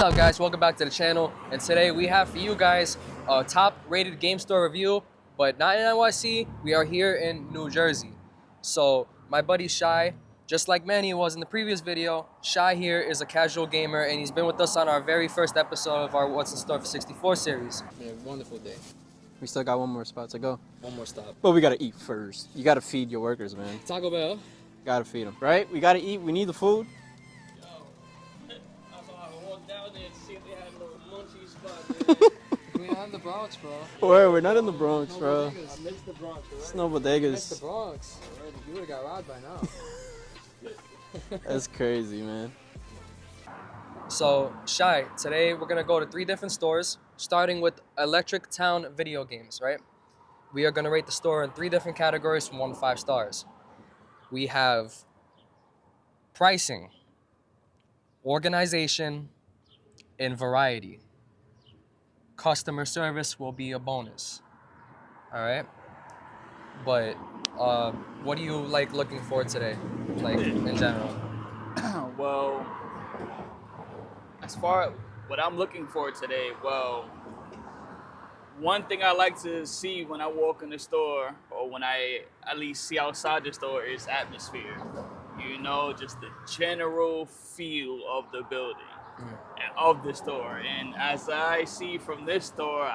up, guys? Welcome back to the channel. And today we have for you guys a top-rated game store review, but not in NYC. We are here in New Jersey. So my buddy Shy, just like Manny was in the previous video, Shy here is a casual gamer, and he's been with us on our very first episode of our What's in Store for 64 series. Yeah, wonderful day. We still got one more spot to go. One more stop. But we gotta eat first. You gotta feed your workers, man. Taco Bell. Gotta feed them, right? We gotta eat. We need the food. We're not in the Bronx, bro. We're not in the Bronx, bro. I missed the Bronx, bro. It's no bodegas. I missed the Bronx. You would've got robbed by now. That's crazy, man. So, Shy, today we're gonna go to 3 different stores, starting with Electric Town Video Games, right? We are gonna rate the store in 3 different categories from 1 to 5 stars. We have pricing, organization, and variety. Customer service will be a bonus. All right? But what do you like looking for today, like in general? Well, as far as what I'm looking for today, well, one thing I like to see when I walk in the store, or when I at least see outside the store, is atmosphere. You know, just the general feel of the building and of the store. And as I see from this store,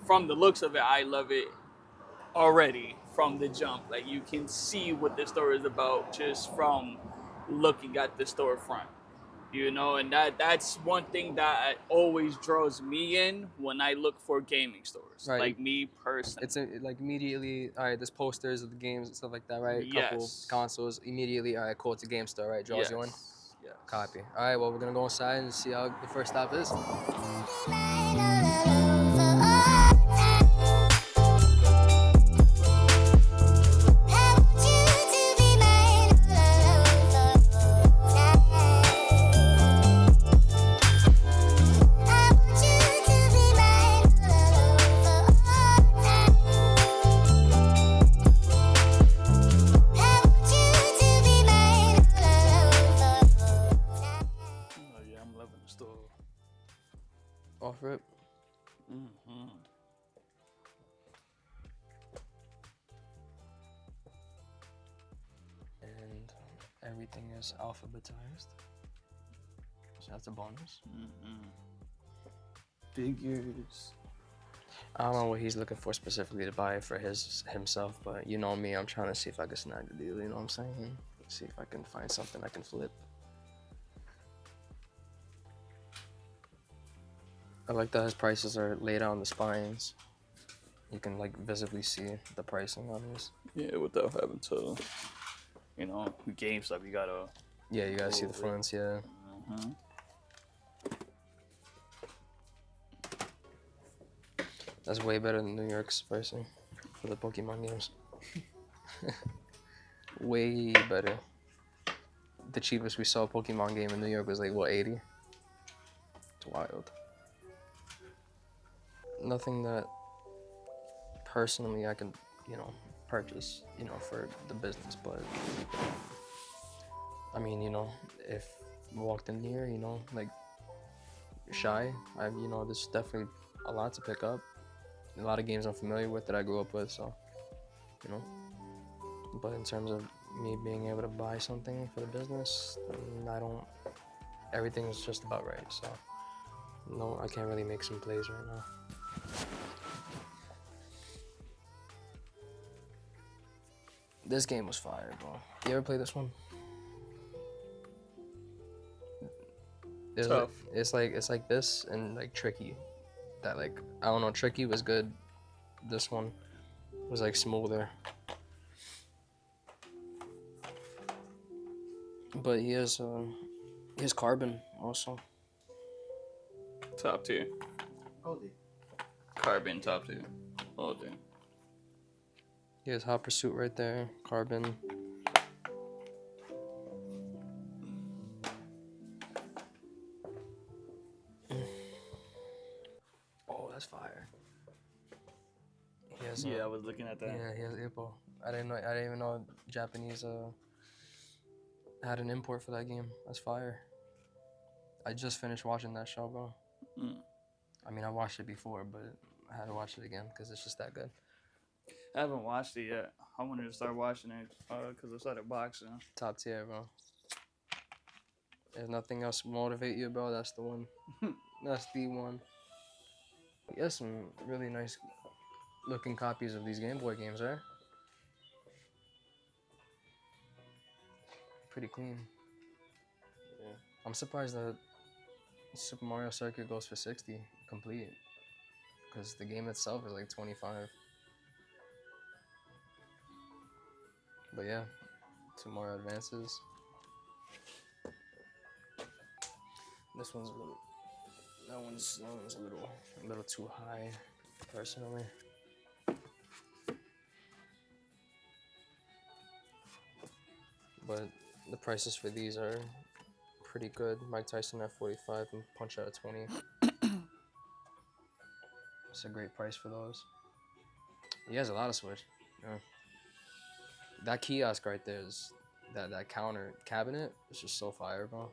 from the looks of it, I love it already from the jump. Like, you can see what the store is about just from looking at the storefront. You know, and that's one thing that always draws me in when I look for gaming stores. Right. Like, me personally. It's like immediately, all right, there's posters of the games and stuff like that, right? Yes. Couple consoles, immediately, all right, cool, it's a game store, right? Draws you in? Yes. Copy. All right, well, we're going to go inside and see how the first stop is. Off rip. Mm-hmm. And everything is alphabetized. So that's a bonus. Mm-hmm. Figures. I don't know what he's looking for specifically to buy for himself, but you know me, I'm trying to see if I can snag the deal, you know what I'm saying? See if I can find something I can flip. I like that his prices are laid out on the spines. You can like visibly see the pricing on these. Yeah, without having to, you know, game stuff, you gotta. Yeah, you gotta see the fronts, yeah. Mm-hmm. That's way better than New York's pricing for the Pokemon games. Way better. The cheapest we saw a Pokemon game in New York was like, what, 80? It's wild. Nothing that personally I can, you know, purchase, you know, for the business, but I mean, you know, if you walked in here, you know, like Shy, you know, there's definitely a lot to pick up. A lot of games I'm familiar with that I grew up with, so, you know. But in terms of me being able to buy something for the business, everything's just about right, so no, I can't really make some plays right now. This game was fire, bro. You ever play this one? Tough. It's like this and like Tricky. That like, I don't know, Tricky was good. This one was like smoother. But he has Carbon also. Top tier. Carbon top tier. Oh, damn. He has Hot Pursuit right there. Carbon. Oh, that's fire. He has, Yeah, I was looking at that. Yeah, he has Ippo. I didn't even know Japanese had an import for that game. That's fire. I just finished watching that show, bro. Mm. I mean, I watched it before, but I had to watch it again because it's just that good. I haven't watched it yet. I wanted to start watching it because I started boxing. Top tier, bro. If nothing else motivate you, bro, that's the one. That's the one. He has some really nice looking copies of these Game Boy games, right? Pretty clean. Yeah. I'm surprised that Super Mario Circuit goes for 60 complete, because the game itself is like 25. But yeah, two more advances. This one's a little. That one's a little too high, personally. But the prices for these are pretty good. Mike Tyson at 45 and Punch Out at 20. It's a great price for those. He has a lot of Switch. Yeah. That kiosk right there is that counter cabinet is just so fire, bro.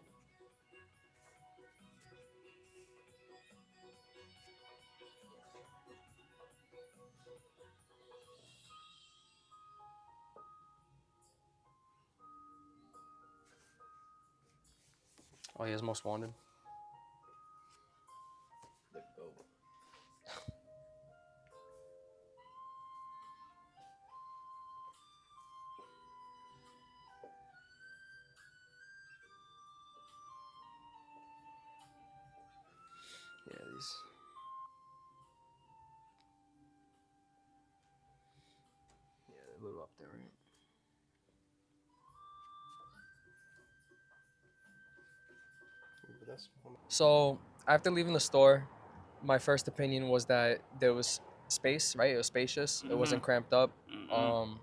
Oh, he has Most Wanted. The goat. Yeah, these. Yeah, they're a little up there, right? So after leaving the store, my first opinion was that there was space, right? It was spacious. It wasn't cramped up. Mm-mm.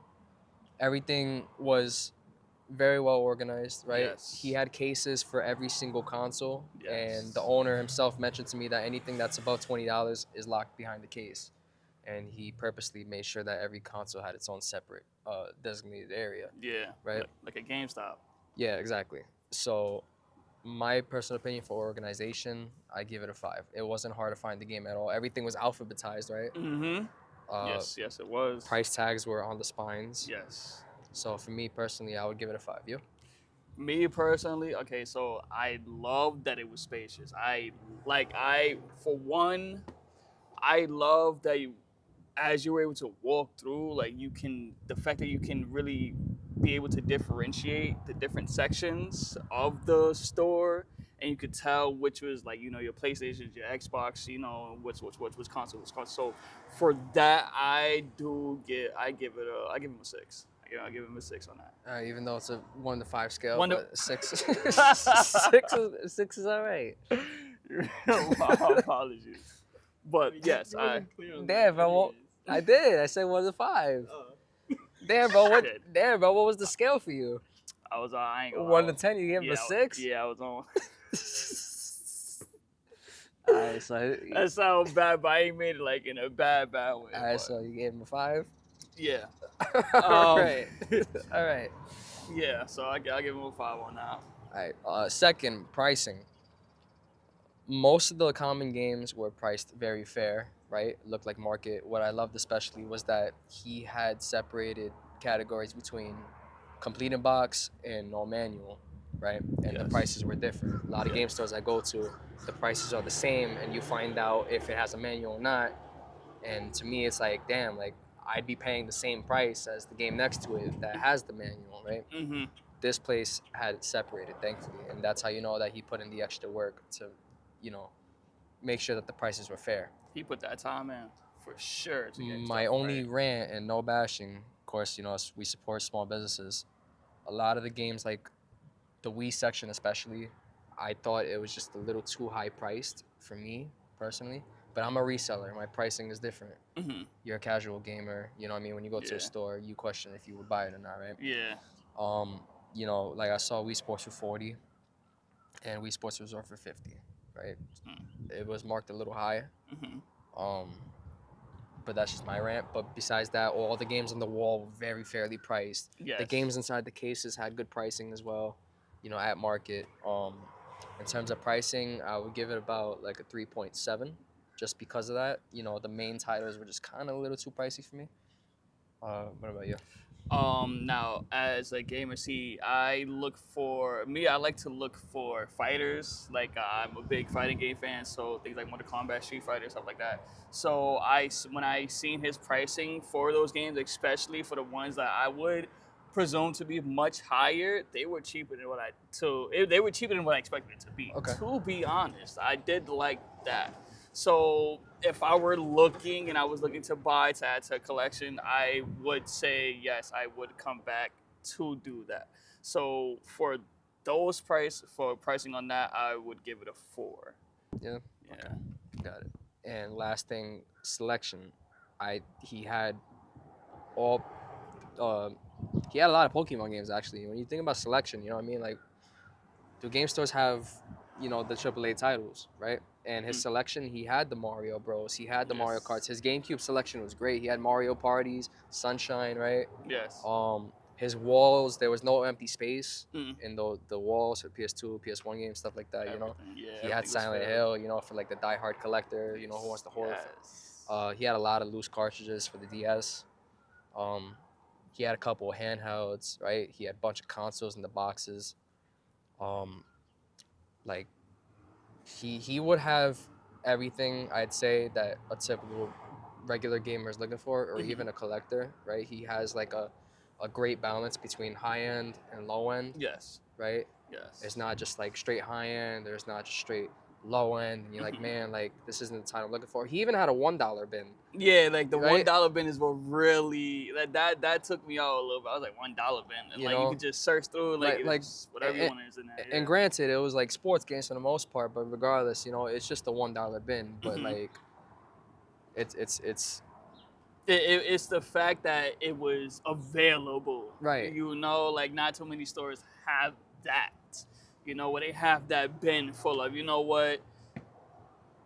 Everything was very well organized, right? Yes. He had cases for every single console, and Yes. the owner himself mentioned to me that anything that's above $20 is locked behind the case, and he purposely made sure that every console had its own separate designated area, Yeah. right? Like a GameStop. Yeah, exactly. So my personal opinion for organization, I give it a 5. It wasn't hard to find the game at all. Everything was alphabetized, right? Mm-hmm. Uh, Yes, it was. Price tags were on the spines. Yes. So for me personally, I would give it a 5. You? Me personally, okay, so I love that it was spacious. For one, I love that as you were able to walk through, like the fact that you can really be able to differentiate the different sections of the store, and you could tell which was like your PlayStation, your Xbox, which console was console. So for that, I give him a 6. I give him a 6 on that. Even though it's a 1 to 5 scale, 1 to- but 6, 6 is all right. My apologies, but yes, Damn, bro. I did. I said 1 to 5. Damn, bro. Shit. What was the scale for you? I ain't gonna 1 to lie. 10, you gave him a 6? Yeah, I was on. Alright, so That sounds bad, but I ain't made it like in a bad way. alright, but so you gave him a 5. yeah, Alright, all right. yeah. So I'll give him a 5 on that. All right. Second, pricing. Most of the common games were priced very fair, right? Looked like market. What I loved especially was that he had separated categories between complete in box and no manual, right? And the Yes. prices were different. A lot of game stores I go to, the prices are the same, and you find out if it has a manual or not. And to me, it's like, damn, like I'd be paying the same price as the game next to it that has the manual, right? Mm-hmm. This place had it separated, thankfully, and that's how you know that he put in the extra work to, make sure that the prices were fair. He put that time in for sure. To get My stuff only right. rant, and no bashing, of course, we support small businesses. A lot of the games, like the Wii section especially, I thought it was just a little too high priced for me personally. But I'm a reseller. My pricing is different. Mm-hmm. You're a casual gamer. You know what I mean? When you go to Yeah. a store, you question if you would buy it or not, right? Yeah. Like I saw Wii Sports for 40 and Wii Sports Resort for 50, right? It was marked a little high. Mm-hmm. But that's just my rant. But besides that, all the games on the wall were very fairly priced. Yes. The games inside the cases had good pricing as well, at market. In terms of pricing, I would give it about like a 3.7, just because of that. You know, the main titles were just kind of a little too pricey for me. What about you? Now as a gamer, see, I look for me. I like to look for fighters. Like I'm a big fighting game fan, so things like Mortal Kombat, Street Fighter, stuff like that. So when I seen his pricing for those games, especially for the ones that I would presume to be much higher, they were cheaper than what they were cheaper than what I expected it to be. Okay. To be honest, I did like that. So if I were looking and I was looking to buy to add to a collection, I would say yes, I would come back to do that. So for pricing on that, I would give it a 4. Yeah. Yeah. Okay. Got it. And last thing, selection. He had all uh, he had a lot of Pokemon games actually. When you think about selection, you know what I mean? Like, do game stores have, you know, the AAA titles, right? And his selection, he had the Mario Bros. He had the Mario Yes. Karts. His GameCube selection was great. He had Mario Parties, Sunshine, right? Yes. His walls, there was no empty space Mm. in the walls for PS2, PS1 games, stuff like that. You know, Everything. Yeah. he everything had was Silent filled. Hill. You know, for like the diehard collector. You know, who wants the horror. Yes. He had a lot of loose cartridges for the DS. Um, he had a couple of handhelds, right? He had a bunch of consoles in the boxes. Um, like he would have everything, I'd say, that a typical regular gamer is looking for, or Mhm. even a collector, right? He has like a great balance between high end and low end, Yes. right? Yes. It's not just like straight high end. There's not just straight low end. And you're like, Mhm. man, like this isn't the time I'm looking for. He even had a $1 bin, Yeah, like the right? $1 bin is what really that took me out a little bit. I was like $1 bin, and You like you know, could just search through like, like it's whatever you want is in there. and granted, it was like sports games for the most part, but regardless, you know, it's just a $1 bin. But Mhm. like, it's It's the fact that it was available. right. You know, like not too many stores have that. You know, where they have that bin full of. You know what?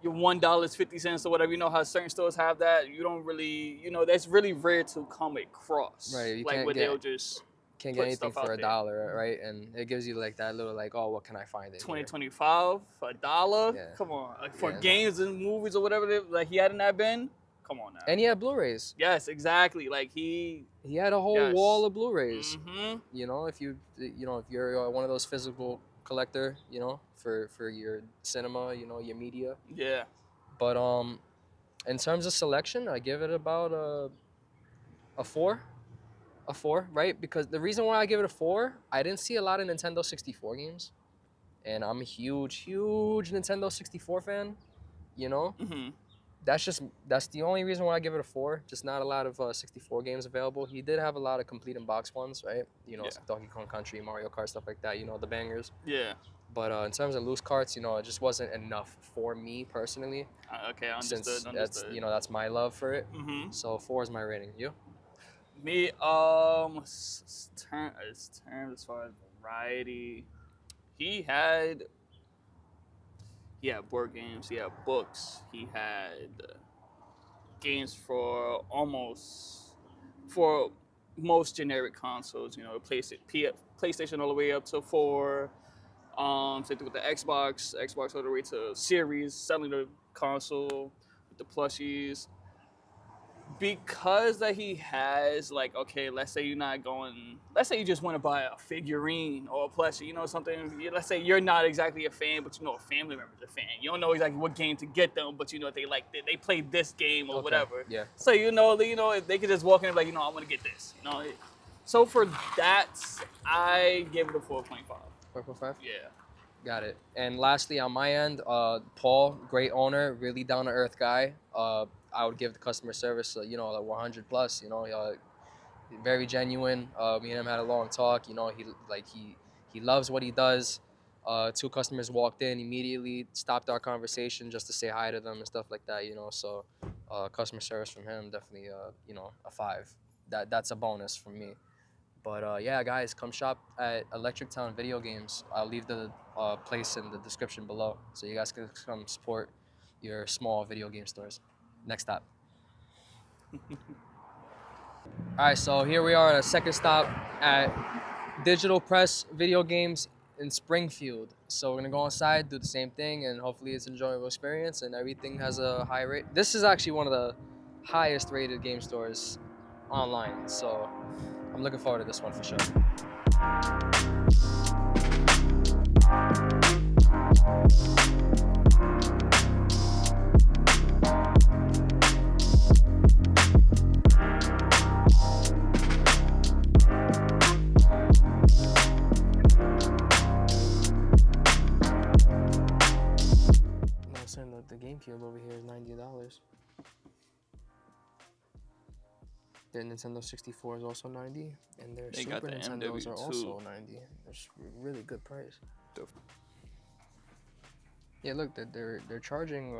Your $1.50 or whatever. You know how certain stores have that. You don't really. You know, that's really rare to come across. Right, you Like can't where get they'll just can't get put anything stuff out for a there. dollar, right? And it gives you like that little like, oh, what can I find it 2025 $1. Yeah. Come on, like for Yeah, no. games and movies or whatever like he had in that bin. Come on now. And he had Blu-rays. Yes, exactly. Like he. He had a whole Yes. wall of Blu-rays. Mm-hmm. You know, if you're one of those physical collector, you know, for your cinema, you know, your media. Yeah. But in terms of selection, I give it about a 4. A 4, right? Because the reason why I give it a 4, I didn't see a lot of Nintendo 64 games. And I'm a huge Nintendo 64 fan, you know? Mm-hmm. That's the only reason why I give it a 4. Just not a lot of 64 games available. He did have a lot of complete in box ones, right? You know, Yeah. Donkey Kong Country, Mario Kart, stuff like that. You know, the bangers. Yeah. But in terms of loose carts, you know, it just wasn't enough for me personally. Okay, understood. Since Understood. that's that's my love for it. Mm-hmm. So 4 is my rating. You? Me, term as far as variety, he had board games, he had books, he had games for most generic consoles. You know, PlayStation all the way up to 4. Same thing with the Xbox all the way to Series, selling the console with the plushies. Because that he has like, okay, let's say you just want to buy a figurine or a plushie, you know, something. Let's say you're not exactly a fan, but you know a family member's a fan. You don't know exactly what game to get them, but you know they play this game or Okay, whatever. yeah. So you know if they could just walk in and be like, you know, I want to get this. You know, so for that, I give it a 4.5. 4.5. Yeah. Got it. And lastly, on my end, Paul, great owner, really down to earth guy. I would give the customer service, you know, like 100 plus. You know, very genuine. Me and him had a long talk. You know, he loves what he does. 2 customers walked in immediately, stopped our conversation just to say hi to them and stuff like that. You know, so customer service from him definitely, you know, a 5. That's a bonus from me. But yeah, guys, come shop at Electric Town Video Games. I'll leave the place in the description below, so you guys can come support your small video game stores. Next stop. All right, so here we are at a second stop at Digital Press Video Games in Springfield. So we're gonna go inside, do the same thing, and hopefully it's an enjoyable experience and everything has a high rate. This is actually one of the highest rated game stores online. So I'm looking forward to this one for sure. Now saying that the GameCube over here is $90. The Nintendo 64 is also 90, and their They Super got the Nintendos are MW2. also 90. It's a really good price. The- Yeah, look, they're charging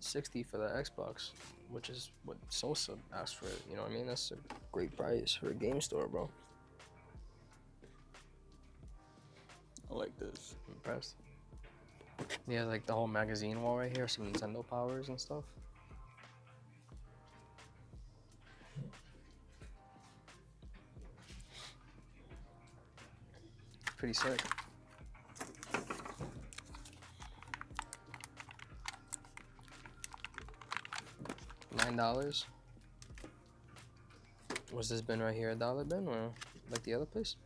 60 for the Xbox, which is what Sosa asked for. You know what I mean? That's a great price for a game store, bro. I like this. I'm impressed. Yeah, like the whole magazine wall right here, some Nintendo powers and stuff. Pretty sick. $9. Was this bin right here a dollar bin or like the other place?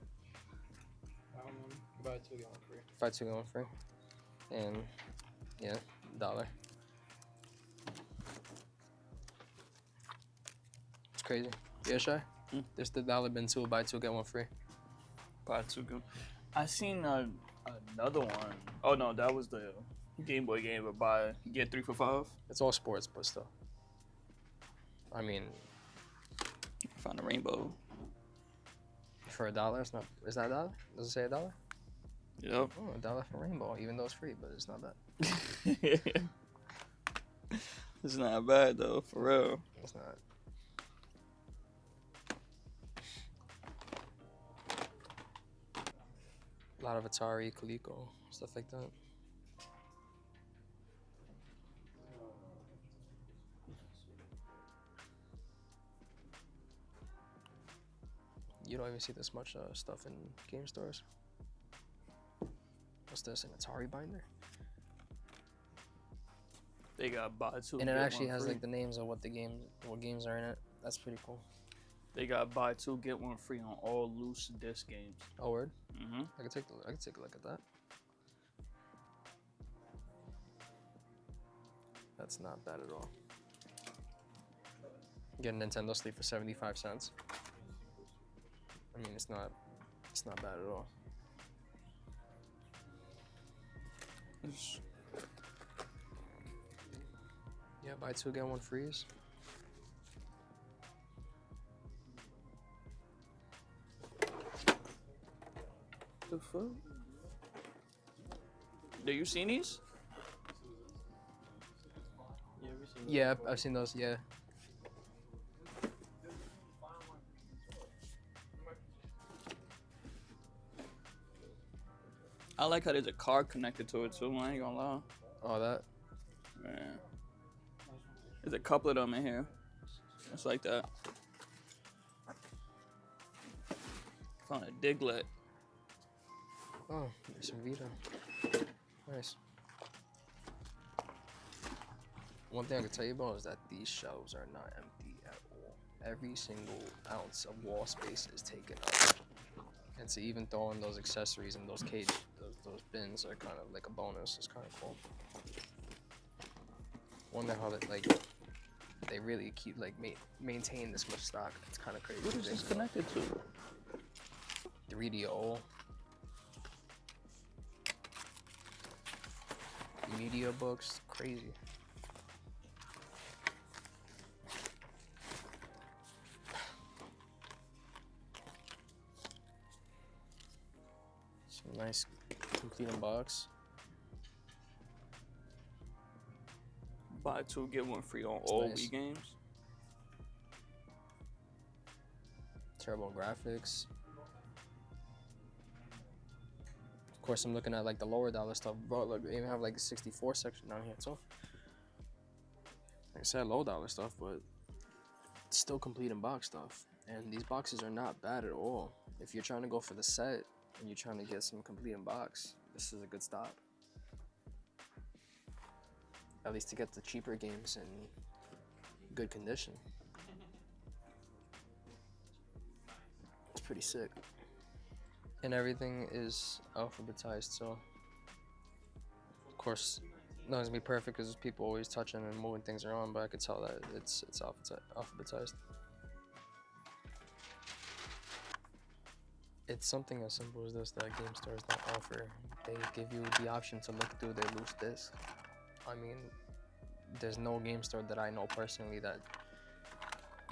Buy two, get one free. Buy two, get one free. And yeah, $1. It's crazy. Yeah, Shy? Mm. There's the dollar bin too, buy two, get one free. Buy two, good. I seen another one. Oh no, that was the Game Boy game, but buy get 3 for $5. It's all sports, but still. I mean, I found a rainbow. for $1, it's not. Is that $1? Does it say $1? Yep. Oh, $1 for rainbow, even though it's free, but it's not bad. It's not bad though, for real. It's not. A lot of Atari, Coleco, stuff like that. You don't even see this much stuff in game stores. What's this? An Atari binder? They got buy two. And it get actually one has free. like the names of what games are in it. That's pretty cool. They got buy two get one free on all loose disc games. Oh, word? Mm-hmm. I can take a look at that. That's not bad at all. Get a Nintendo Sleep for 75 cents. I mean, it's not bad at all. Yeah, buy two, get one freeze. The fuck? Do you seen these? Yeah, I've seen those, yeah. I like how there's a card connected to it too. I ain't gonna lie. Oh, that? Man. There's a couple of them in here. It's like that. Found a Diglett. Oh, there's some Vita. Nice. One thing I can tell you about is that these shelves are not empty at all. Every single ounce of wall space is taken up. And to even throw in those accessories and those those bins are kind of like a bonus. It's kind of cool. Wonder how they really keep maintain this much stock. It's kind of crazy. What is this connected to? 3DO. Media books, crazy. Some nice complete in box. Buy two, get one free on That's all nice. Wii games. Turbo graphics. Of course, I'm looking at like the lower dollar stuff, bro. Look, they even have like a 64 section down here too. Like I said, low dollar stuff, but it's still complete in box stuff. And these boxes are not bad at all. If you're trying to go for the set and you're trying to get some complete in box, this is a good stop. At least to get the cheaper games in good condition. It's pretty sick. And everything is alphabetized, so of course not gonna be perfect because there's people always touching and moving things around, but I could tell that it's alphabetized. It's something as simple as this that game stores don't offer. They give you the option to look through their loose disc. I mean, there's no game store that I know personally that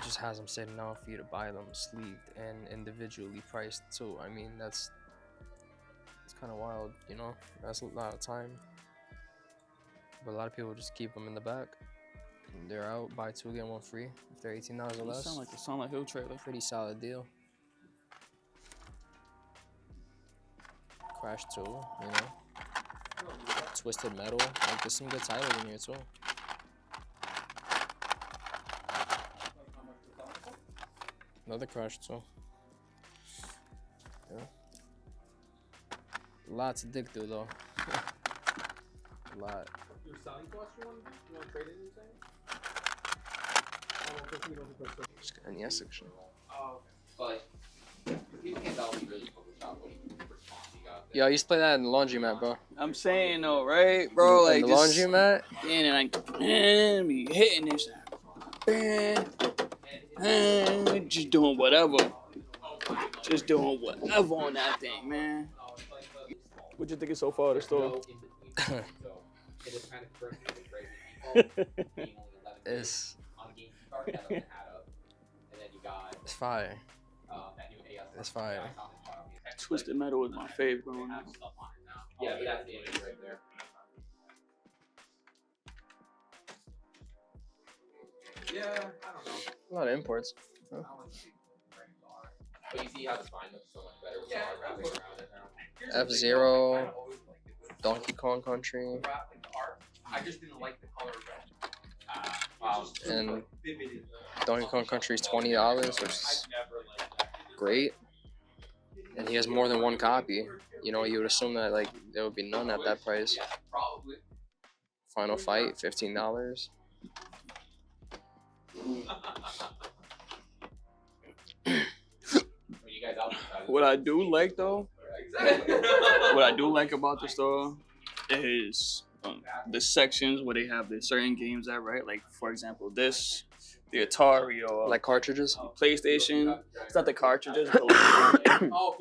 just has them sitting out for you to buy them sleeved and individually priced too. I mean, it's kind of wild, you know? That's a lot of time. But a lot of people just keep them in the back. They're out, buy two, get one free. If they're $18 or less. Sound like a Silent Hill trailer. Pretty solid deal. Crash 2, you know? Twisted Metal. Like, there's some good titles in here too. Another Crash 2. Yeah. Lots to dig through though. A lot. Your selling cost you want to trade in, you saying? Just got NES section. Oh, But people can't tell me really Photoshop what response he got. Yo, I used to play that in the laundromat, bro. I'm saying though, right, bro? Like in the just laundromat? and like, man, be hitting this, man, just doing whatever, on that thing, man. What you think so far the store? It's fire. It's fire. Twisted Metal was my favorite growing up. Yeah, but that's the image right there. Yeah, I don't know. A lot of imports. Huh? But you see how the spine looks so much better with the art wrapping around it now. F-Zero, Donkey Kong Country, I just didn't like the color red. and Donkey Kong Country is $20, which is great. And he has more than one copy. You know, you would assume that like there would be none at that price. Probably. Final Fight, $15. What I do like though, what I do like about the store is the sections where they have the certain games at, right? Like for example, the Atari or Like cartridges? PlayStation. It's not the cartridges, but like,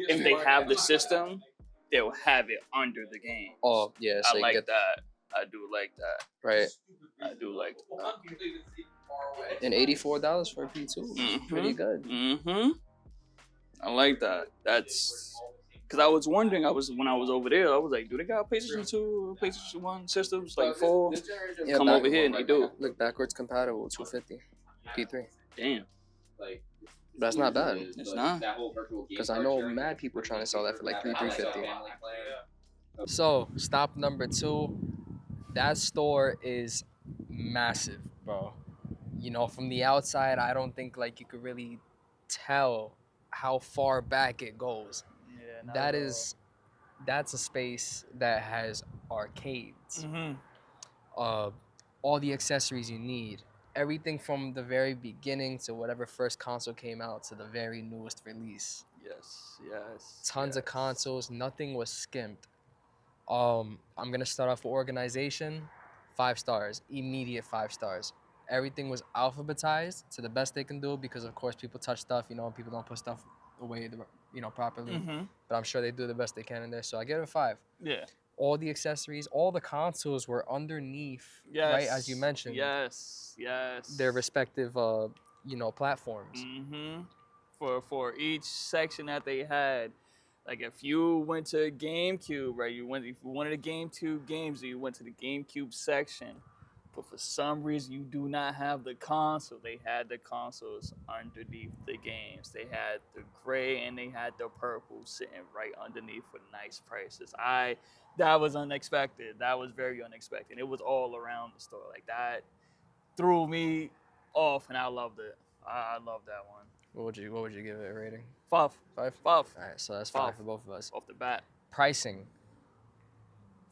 if they have the system, they'll have it under the game. Oh, yeah. So I you like get that. I do like that. right. I do like that. And $84 for a P2. Mhm. Pretty good. Mm-hmm. I like that. That's because I was wondering. When I was over there, I was like, do they got PlayStation 2 or PlayStation 1 systems like full? Yeah, Come over here and they do. Look, backwards compatible, 250. P3. Damn. But that's not bad. It's not. Because I know mad people trying to sell that for like $350. So, stop number 2. That store is massive, bro. You know, from the outside, I don't think like you could really tell how far back it goes. Yeah. That's a space that has arcades. Mm-hmm. All the accessories you need. Everything from the very beginning to whatever first console came out to the very newest release. Yes. Tons of consoles. Nothing was skimped. I'm gonna start off with organization. 5 stars. Immediate 5 stars. Everything was alphabetized to the best they can do because of course people touch stuff, you know, people don't put stuff away, you know, properly. Mm-hmm. But I'm sure they do the best they can in there. So I give it a 5. Yeah. All the accessories, all the consoles were underneath, Yes. right, as you mentioned. Yes. Their respective, you know, platforms. Mm-hmm. For each section that they had, like if you went to GameCube, right? If you wanted a GameCube games, you went to the GameCube section. But for some reason, you do not have the console. They had the consoles underneath the games. They had the gray and they had the purple sitting right underneath for nice prices. That was unexpected. That was very unexpected. It was all around the store. Like that threw me off, and I loved it. I love that one. What would you give it a rating? 5. 5? 5 All right, so that's 5 5. for both of us. Off the bat. Pricing.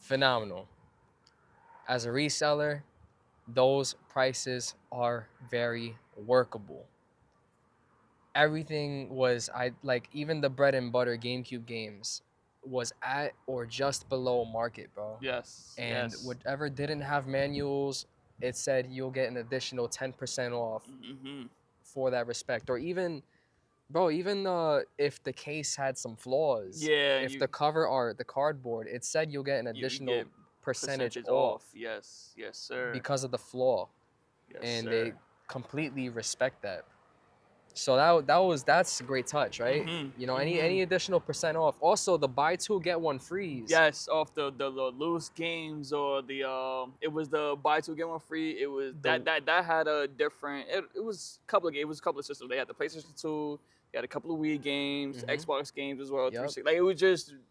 phenomenal. As a reseller, those prices are very workable. Everything was even the bread and butter GameCube games was at or just below market, bro. Yes. And Yes. whatever didn't have manuals, it said you'll get an additional 10% off Mm-hmm. for that respect. Or even, bro, if the case had some flaws, Yeah. if the cover art, the cardboard, it said you'll get an You additional get percentage percentage off off. Yes. Yes, sir. because of the flaw, Yes, and sir. they completely respect that. So that's a great touch, right? Mhm, Any additional percent off. Also, the buy two get one freeze. Yes, off the loose games or the it was the buy two get one free. It was that had a different. It was a couple of games. It was a couple of systems. They had the PlayStation 2. They had a couple of Wii games, Mhm. Xbox games as well. Yep. 360.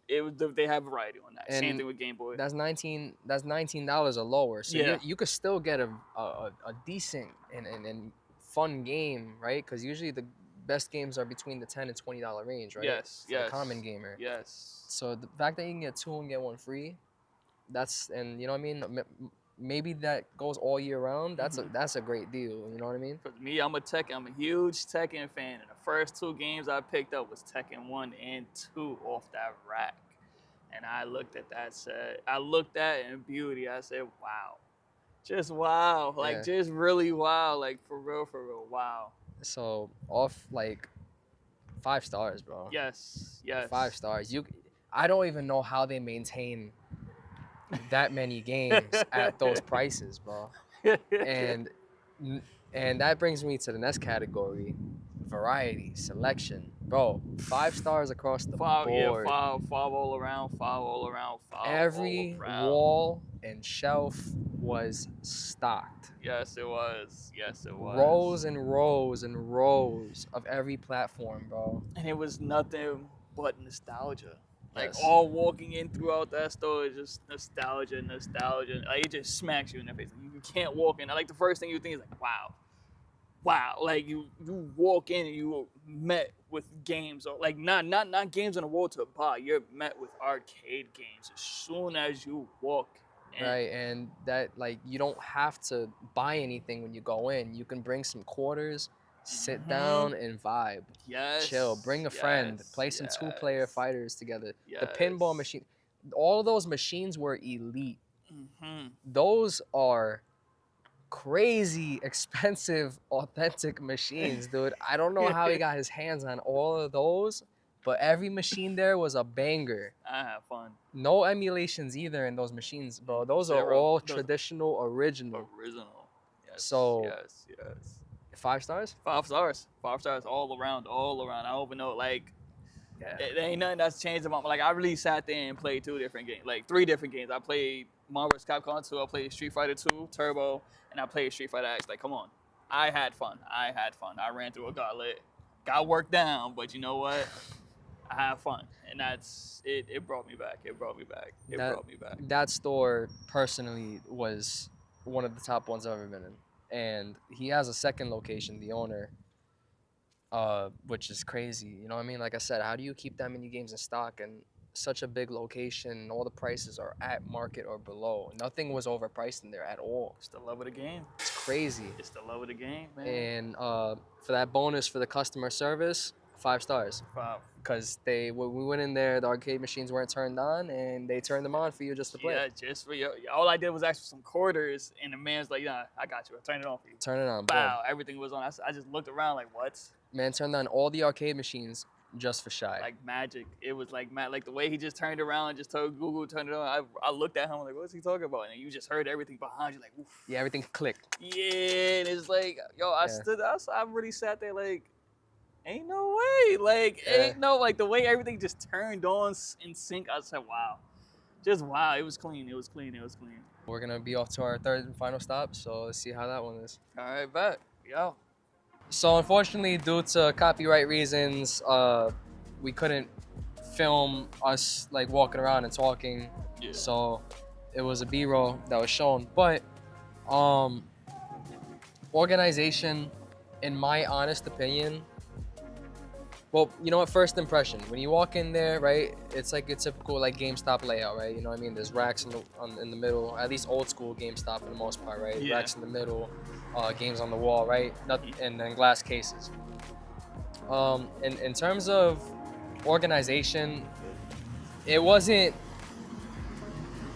Like they have variety on that. Same And thing with Game Boy. That's $19 or lower. So Yeah. you could still get a decent and fun game, right? Because usually the best games are between the $10 and $20 range, right? Yes. For Yes. the common gamer. Yes. So the fact that you can get two and get one free, and you know what I mean. Maybe that goes all year round. That's a great deal. You know what I mean? For me, I'm a huge Tekken fan, and the first two games I picked up was Tekken 1 and 2 off that rack. And I looked at in beauty. I said, wow. Just wow. Like, Yeah. just really wow. Like, for real, wow. So off 5 stars, bro. Yes, yes. 5 stars. I don't even know how they maintain that many games at those prices, bro. And that brings me to the next category: variety, selection, bro. 5 stars across the five, board. yeah, five all around. Every all around. wall and shelf was stocked. Yes, it was. Rows and rows and rows of every platform, bro. And it was nothing but nostalgia. Like, Yes. all walking in throughout that store is just nostalgia. Like, it just smacks you in the face. You can't walk in. Like, the first thing you think is like, wow. Like, you walk in and you met with games, or like not games on the wall to buy. You're met with arcade games as soon as you walk in. Right, and that you don't have to buy anything when you go in. You can bring some quarters, sit down and vibe. Yes. Chill, bring a friend, play some yes. 2-player fighters together. The Yes. pinball machine, all of those machines were elite. Mm-hmm. Those are crazy expensive authentic machines, dude. I don't know how he got his hands on all of those, but every machine there was a banger. I have fun. No emulations either in those machines, bro. Those are Zero. all Those- traditional, original. Yes. So- yes. 5 stars? 5 stars. 5 stars all around. I don't even know, like, Yeah. there ain't nothing that's changed about. Like, I really sat there and played 3 different games. I played Marvel vs. Capcom 2. I played Street Fighter 2 Turbo, and I played Street Fighter X. Like, come on, I had fun. I ran through a gauntlet, got worked down, but you know what? I had fun, and that's it. It brought me back. That store personally was one of the top ones I've ever been in. And he has a second location, the owner, which is crazy. You know what I mean? Like I said, how do you keep that many games in stock and such a big location? All the prices are at market or below. Nothing was overpriced in there at all. It's the love of the game. It's crazy. It's the love of the game, man. And for that bonus for the customer service, 5 stars. 5. Because when we went in there, the arcade machines weren't turned on, and they turned them on for you just to play. Yeah, just for you. All I did was ask for some quarters, and the man's like, "Yeah, I got you. I turned it on for you." Turn it on. Boom. Wow, everything was on. I just looked around like, what? Man turned on all the arcade machines just for Shy. Like magic. It was like like the way he just turned around and just told Google turn it on. I looked at him like, what's he talking about? And you just heard everything behind you, like, oof. Yeah, everything clicked. Yeah, and it's like, yo, I really sat there like, ain't no way. Yeah. Like the way everything just turned on in sync. I said, wow. Just wow. It was clean. We're going to be off to our third and final stop, so let's see how that one is. All right, bet. Yo. So unfortunately, due to copyright reasons, we couldn't film us walking around and talking. Yeah. So it was a B-roll that was shown. But organization, in my honest opinion, Well, you know what? First impression. When you walk in there, right? It's like a typical like GameStop layout, right? You know what I mean? There's racks in the middle. At least old school GameStop for the most part, right? Yeah. Racks in the middle, games on the wall, right? And then glass cases. In terms of organization, it wasn't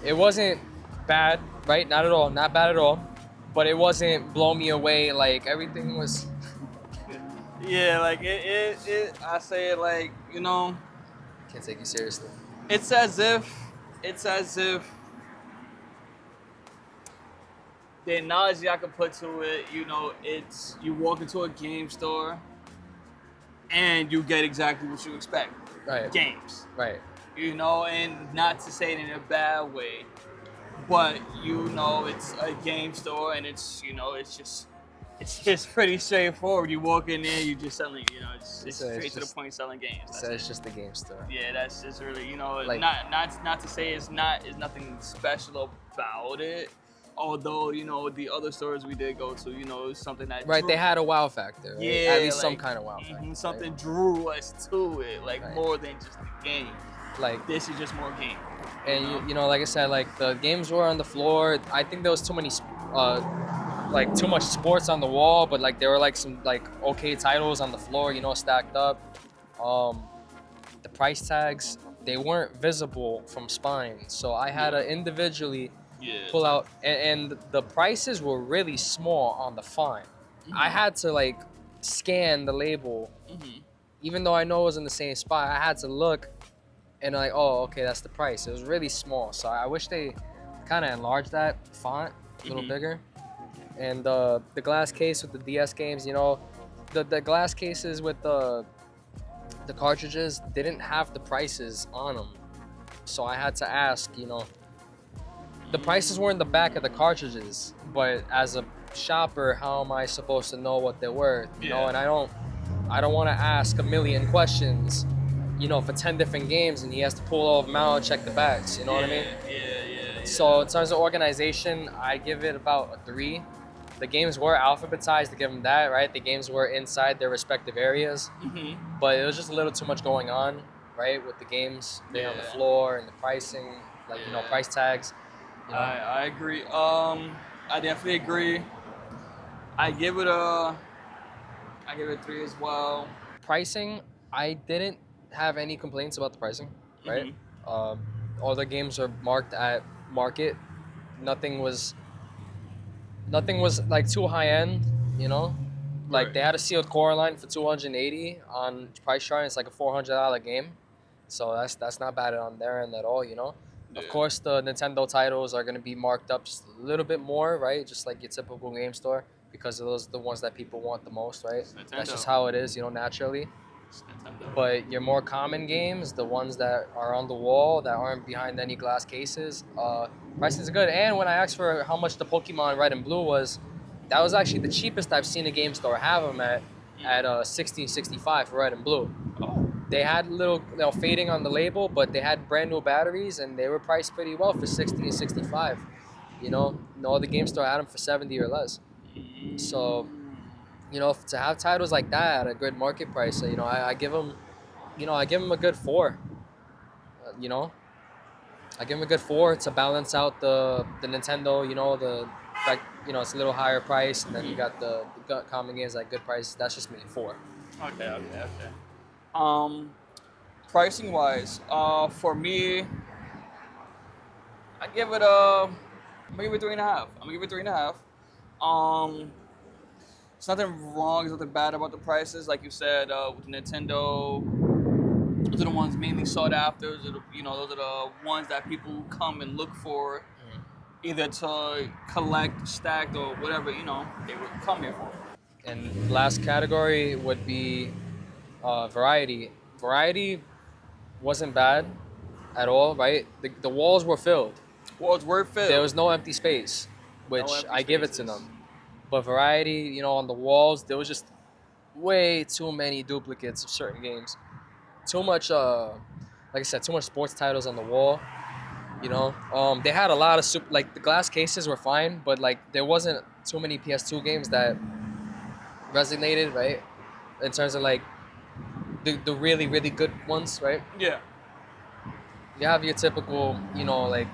it wasn't bad, right? Not at all, not bad at all. But it wasn't blow me away. Like everything was. Yeah, like I say it like, Can't take you seriously. it's as if the analogy I could put to it, it's you walk into a game store and you get exactly what you expect. Right. Games. Right. And not to say it in a bad way, but it's a game store and it's just pretty straightforward. You walk in there, you just selling, it's straight to the point selling games. That's So it. it's just a game store. Yeah, that's just really, Like- not to say it's nothing special about it. Although, the other stores we did go to, it's something that Right, drew, they had a wow factor. Right? Yeah, At least some like, kind of wow factor. something right? drew us to it, like Right. more than just the game. Like, This is just more game. and like I said, like the games were on the floor. I think there was too many, like too much sports on the wall, but like there were like some like okay titles on the floor, stacked up. The price tags, they weren't visible from spine, so I had to individually Yeah. pull out, and the prices were really small on the fine. I had to like scan the label, even though I know it was in the same spot. I had to look, and like, oh, okay, that's the price. It was really small, so I wish they kind of enlarged that font a little bigger. And the glass case with the DS games, the glass cases with the cartridges didn't have the prices on them, so I had to ask, the prices were in the back of the cartridges, but as a shopper, how am I supposed to know what they're worth? Yeah. And I don't want to ask a million questions, for 10 different games, and he has to pull all of them out and check the backs. You know what I mean? Yeah. So in terms of organization, I give it about a 3. The games were alphabetized to give them that, right? The games were inside their respective areas, but it was just a little too much going on, right? With the games being on the Yeah. floor and the pricing, like Yeah. price tags. I agree. I definitely agree. I give it a 3 as well. Pricing, I didn't have any complaints about the pricing, right? All the games are marked at market. Nothing was like too high end, Like Right. they had a sealed core line for $280 on price chart. It's like a $400 game, so that's not bad on their end at all, Of Yeah. course, the Nintendo titles are gonna be marked up just a little bit more, right? Just like your typical game store, because those are the ones that people want the most, right? It's That's Nintendo. just how it is, naturally. It's Nintendo. But your more common games, the ones that are on the wall, that aren't behind any glass cases, prices are good. And when I asked for how much the Pokemon Red and Blue was, that was actually the cheapest I've seen a game store have them at $16.65 for Red and Blue. Oh. They had little fading on the label, but they had brand new batteries, and they were priced pretty well for $60 and $65. All the game store had them for $70 or less. So, to have titles like that at a good market price, I give them, I give them a good 4. I give them a good 4 to balance out the Nintendo. The fact, it's a little higher price, and then you got the common games at good price. That's just me, 4. Okay. Pricing wise, for me, I'm gonna give it 3.5. I'm gonna give it 3.5. There's nothing wrong, there's nothing bad about the prices. Like you said, with Nintendo, those are the ones mainly sought after. Those are the ones that people come and look for, either to collect, stacked, or whatever, they would come here for. And last category would be variety. Variety wasn't bad at all, right? The walls were filled. Walls were filled. There was no empty space, which empty I give it to spaces. them. But variety, on the walls, there was just way too many duplicates of certain games. Too much, like I said, too much sports titles on the wall. They had a lot of like the glass cases were fine, but like there wasn't too many PS2 games that resonated, right? In terms of like the really really good ones, right? Yeah. You have your typical, like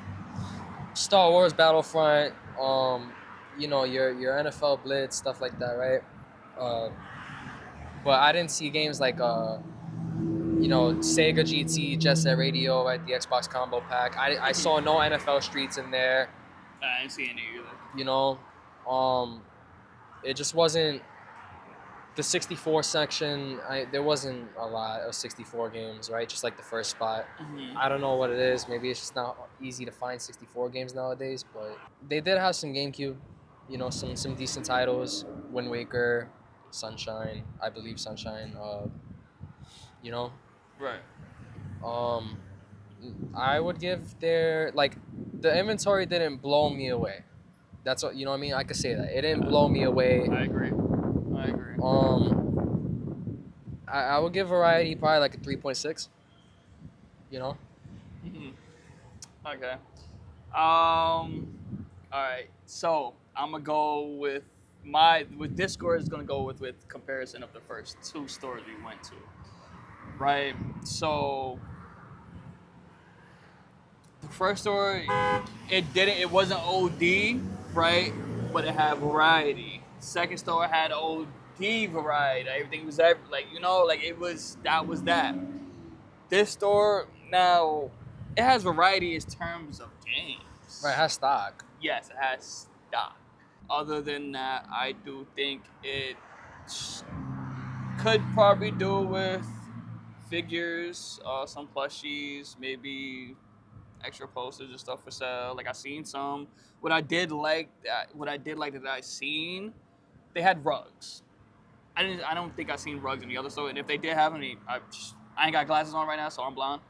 Star Wars Battlefront, your NFL Blitz, stuff like that, right? Uh, but I didn't see games like Sega GT, Jet Set Radio, right? The Xbox Combo Pack. I saw no NFL Streets in there. I didn't see any either. You know, um, it just wasn't the 64 section. There wasn't a lot of 64 games, right? Just like the first spot. Mm-hmm. I don't know what it is. Maybe it's just not easy to find 64 games nowadays, but they did have some GameCube, some decent titles. Wind Waker, Sunshine, I believe Sunshine. You know, Right. um, I would give the inventory didn't blow me away. That's what what I mean. I could say that it didn't blow me away. I agree. I agree. I would give Variety probably like a 3.6. Mm-hmm. Okay. All right. So I'm gonna go with this score is gonna go with comparison of the first two stores we went to. Right. So the first store, it wasn't OD, right? But it had variety. Second store had OD variety. Everything was like that was that. This store now, it has variety in terms of games. Right, it has stock. Yes, it has stock. Other than that, I do think it could probably do with figures, some plushies, maybe extra posters and stuff for sale. Like I seen some. What I did like that I seen, they had rugs. I don't think I seen rugs in the other store. And if they did have any, I ain't got glasses on right now, so I'm blind.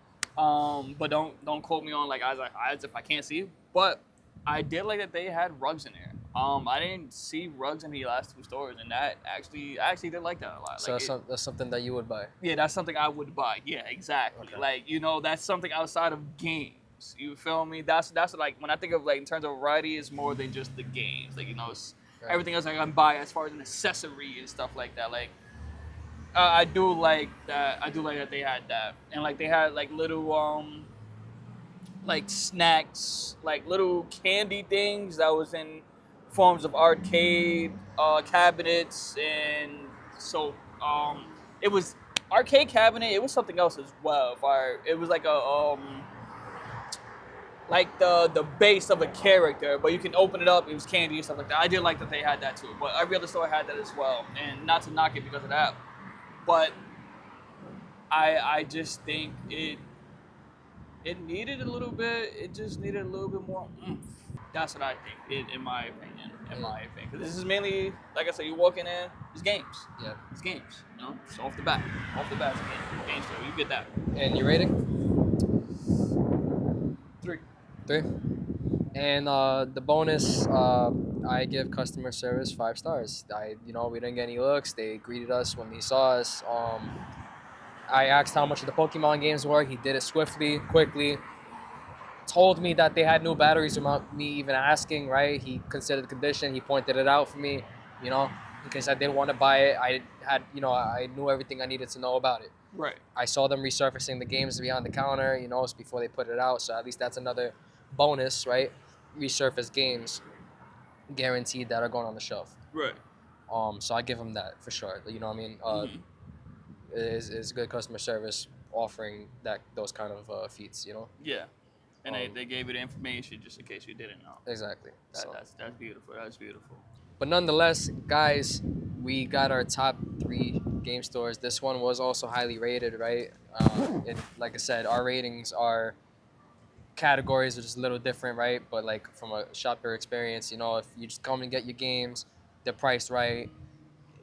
But don't quote me on like as if I can't see. But I did like that they had rugs in there. I didn't see rugs in the last two stores, and that I actually did like that a lot. So Like that's something that you would buy. yeah, that's something I would buy. Yeah, exactly. Okay. Like that's something outside of games. You feel me? That's like when I think of like in terms of variety, it's more than just the games. Like it's Right. everything else I can buy as far as an accessory and stuff like that. Like I do like that. I do like that they had that, and like they had like little like snacks, like little candy things that was in forms of arcade cabinets, and so it was arcade cabinet. It was something else as well. It was like a like the base of a character, but you can open it up. It was candy and stuff like that. I did like that they had that too, but every other store had that as well, and not to knock it because of that, but I just think it needed a little bit. It just needed a little bit more oomph. That's what I think, in my opinion. Because this is mainly, like I said, you walking in, it's games. Yeah. It's games. So off the bat, it's a game. Game store, you get that. And your rating? 3. 3. And the bonus, I give customer service 5 stars. We didn't get any looks. They greeted us when they saw us. I asked how much of the Pokemon games were. He did it swiftly, quickly. Told me that they had new batteries without me even asking, right? He considered the condition. He pointed it out for me, in case I didn't want to buy it. I knew everything I needed to know about it. Right. I saw them resurfacing the games behind the counter, before they put it out. So at least that's another bonus, right? Resurface games guaranteed that are going on the shelf. Right. So I give them that for sure. You know what I mean? Is good customer service offering those kind of feats, Yeah. And they gave you the information just in case you didn't know. Exactly. That's beautiful. That's beautiful. But nonetheless, guys, we got our top 3 game stores. This one was also highly rated, right? Like I said, our ratings are categories are just a little different, right? But like from a shopper experience, if you just come and get your games, they're priced right.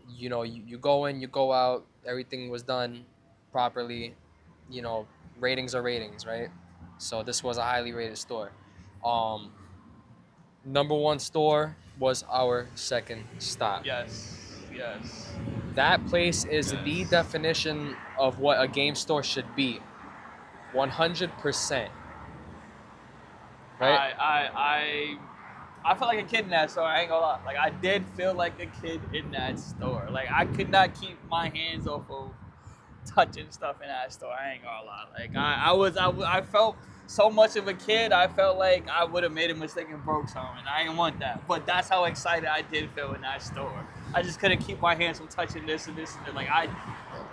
You go in, you go out, everything was done properly. Ratings are ratings, right? So this was a highly rated store. Number 1 store was our second stop. Yes. That place is Yes. the definition of what a game store should be. 100%. Right? I felt like a kid in that store. I ain't gonna lie. Like I did feel like a kid in that store. Like I could not keep my hands off of touching stuff in that store. I ain't gonna lie. Like I felt so much of a kid. I felt like I would have made a mistake and broke something. I didn't want that. But that's how excited I did feel in that store. I just couldn't keep my hands from touching this and this and that. Like I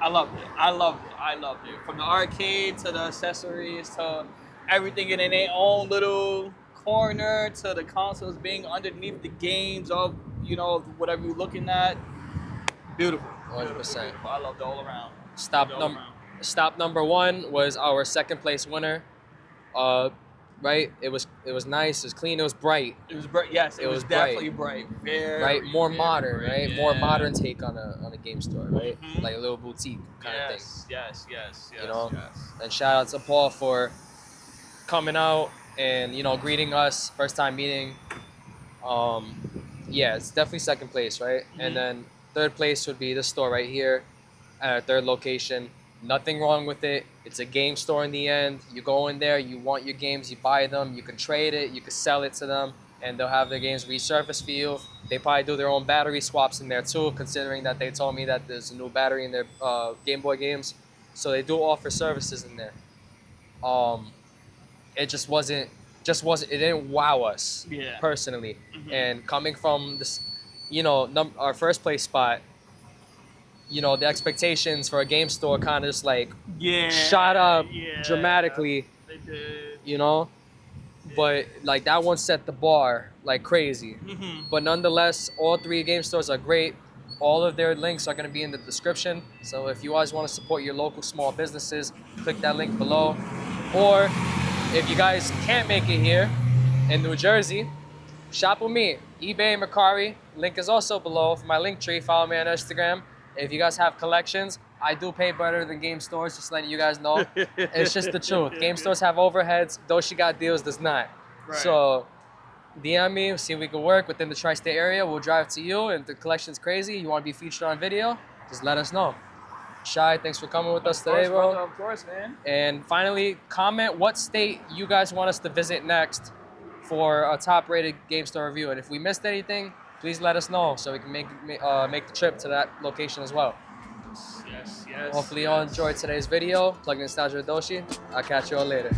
loved it. I loved it. I loved it. From the arcade to the accessories to everything in their own little corner to the consoles being underneath the games of, you know, whatever you're looking at. Beautiful. 100%. I loved it all around. Stop number 1 was our second place winner. Right? It was nice. It was clean. It was bright. It was bright. Yes, it was definitely bright. Very, right? More very modern, bright. right? Yeah. More modern take on a game store, right? Mhm. Like a little boutique kind of thing. Yes. You know? Yes. And shout out to Paul for coming out and, you know, greeting us, first time meeting. Yeah, it's definitely second place, right? Mhm. And then third place would be this store right here at our third location. Nothing wrong with it. It's a game store in the end. You go in there, you want your games, you buy them, you can trade it, you can sell it to them, and they'll have their games resurfaced for you. They probably do their own battery swaps in there too, considering that they told me that there's a new battery in their Game Boy games. So they do offer services in there. It it didn't wow us personally. Mhm. And coming from this, you know, our first place spot, you know, the expectations for a game store kind of just like shot up dramatically, They did. you know. But like that one set the bar like crazy. Mhm. But nonetheless, all 3 game stores are great. All of their links are going to be in the description. So if you guys want to support your local small businesses, click that link below. Or if you guys can't make it here in New Jersey, shop with me. eBay, Mercari. Link is also below for my Linktree. Follow me on Instagram. If you guys have collections, I do pay better than game stores, just letting you guys know. It's just the truth. Game stores have overheads. Those you got deals does not. Right. So DM me, see if we can work within the tri-state area. We'll drive to you. And if the collection's crazy, you want to be featured on video, just let us know. Shy, thanks for coming with us today, bro. Brother, of course, man. And finally, comment what state you guys want us to visit next for a top-rated game store review. And if we missed anything, please let us know so we can make the trip to that location as well. Yes. Hopefully you all enjoyed today's video. Plug in Nostalgia with Doshi. I'll catch you all later.